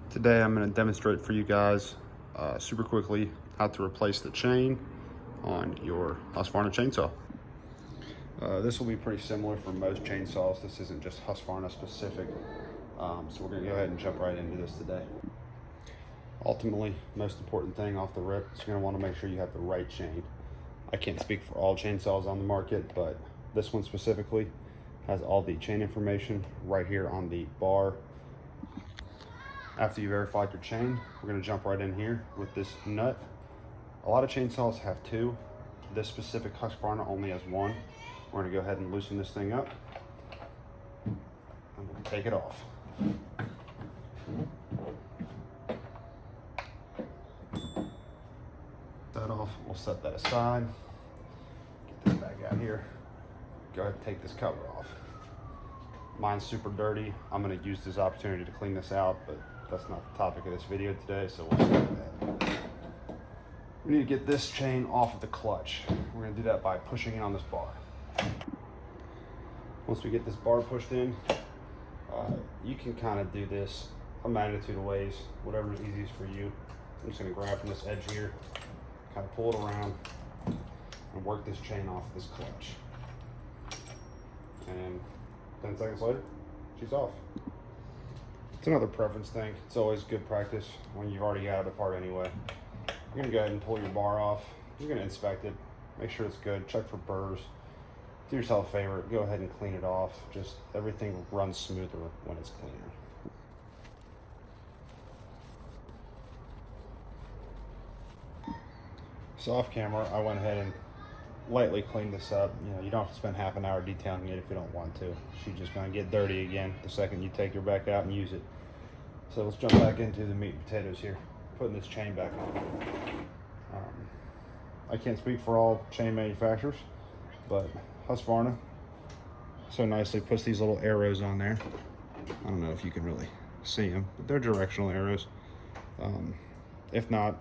Today I'm going to demonstrate for you guys super quickly how to replace the chain on your Husqvarna chainsaw. This will be pretty similar for most chainsaws. This isn't just Husqvarna specific, so we're going to go ahead and jump right into this today. Ultimately, most important thing off the rip is you're going to want to make sure you have the right chain. I can't speak for all chainsaws on the market, but this one specifically has all the chain information right here on the bar. After you verified your chain, we're going to jump right in here with this nut. A lot of chainsaws have two. This specific Husqvarna only has one. We're going to go ahead and loosen this thing up and we'll take it off. That off, we'll set that aside. Get this back out here. Go ahead and take this cover off. Mine's super dirty. I'm going to use this opportunity to clean this out, but that's not the topic of this video today, so we'll skip that. We need to get this chain off of the clutch. We're going to do that by pushing in on this bar. Once we get this bar pushed in, you can kind of do this a magnitude of ways, whatever is easiest for you. I'm just going to grab from this edge here, kind of pull it around, and work this chain off this clutch. And 10 seconds later, she's off. It's another preference thing. It's always good practice when you've already got it apart anyway. You're gonna go ahead and pull your bar off. You're gonna inspect it, make sure it's good, check for burrs. Do yourself a favor, go ahead and clean it off. Just everything runs smoother when it's cleaner. So off camera, I went ahead and lightly cleaned this up. You know, you don't have to spend half an hour detailing it if you don't want to. She's just gonna get dirty again the second you take her back out and use it. So let's jump back into the meat and potatoes here. Putting this chain back on. I can't speak for all chain manufacturers, but Husqvarna so nicely puts these little arrows on there. I don't know if you can really see them, but they're directional arrows. If not,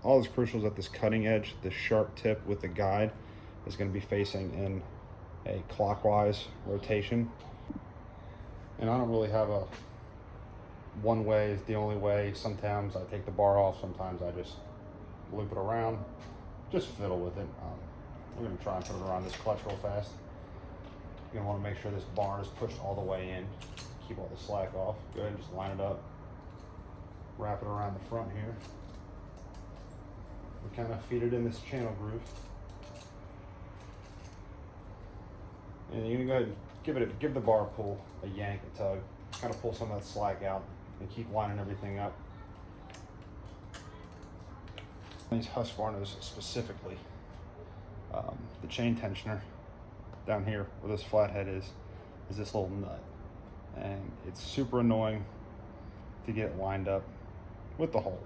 all that's crucial is that this cutting edge, this sharp tip with the guide, is going to be facing in a clockwise rotation. And I don't really have a one way is the only way. Sometimes I take the bar off, sometimes I just loop it around, just fiddle with it. We're going to try and put it around this clutch real fast. You're going to want to make sure this bar is pushed all the way in, keep all the slack off. Go ahead and just line it up, wrap it around the front here. We kind of feed it in this channel groove. And you're gonna go ahead and give the bar a pull, a yank, a tug, kind of pull some of that slack out and keep lining everything up. These Husqvarnas specifically, the chain tensioner down here where this flathead is this little nut. And it's super annoying to get it lined up with the hole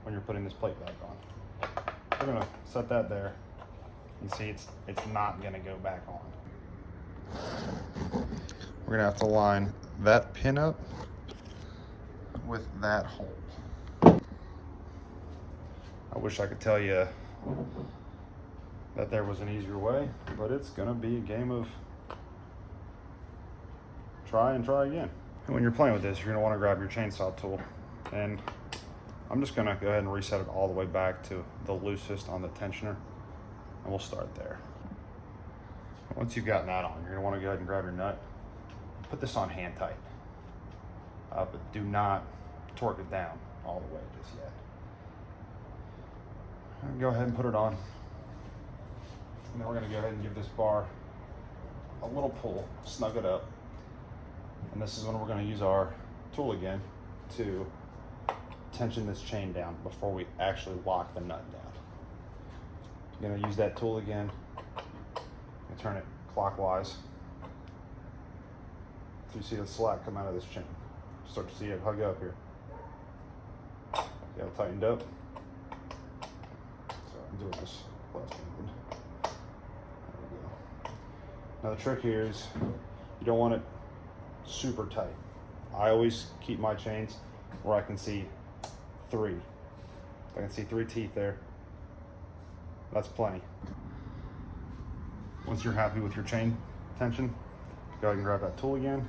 when you're putting this plate back on. We're gonna set that there and see it's not gonna go back on. We're gonna have to line that pin up with that hole. I wish I could tell you that there was an easier way, but it's gonna be a game of try and try again. And when you're playing with this, you're gonna wanna grab your chainsaw tool, and I'm just gonna go ahead and reset it all the way back to the loosest on the tensioner, and we'll start there. Once you've gotten that on, you're gonna wanna go ahead and grab your nut, put this on hand tight, but do not torque it down all the way just yet. And go ahead and put it on. And then we're gonna go ahead and give this bar a little pull, snug it up. And this is when we're gonna use our tool again to tension this chain down before we actually lock the nut down. You're gonna use that tool again and turn it clockwise. So you see the slack come out of this chain. Start to see it hug up here. Got it tightened up. So I'm doing this last hand. There we go. Now the trick here is you don't want it super tight. I always keep my chains where I can see three. I can see 3 teeth there. That's plenty. Once you're happy with your chain tension, go ahead and grab that tool again,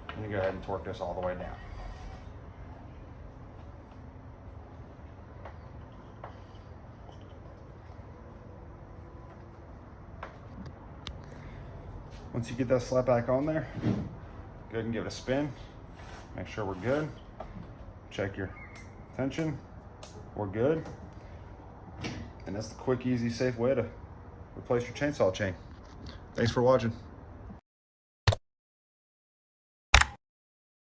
and you go ahead and torque this all the way down. Once you get that slap back on there, go ahead and give it a spin. Make sure we're good. Check your tension. We're good. And that's the quick, easy, safe way to replace your chainsaw chain. Thanks for watching.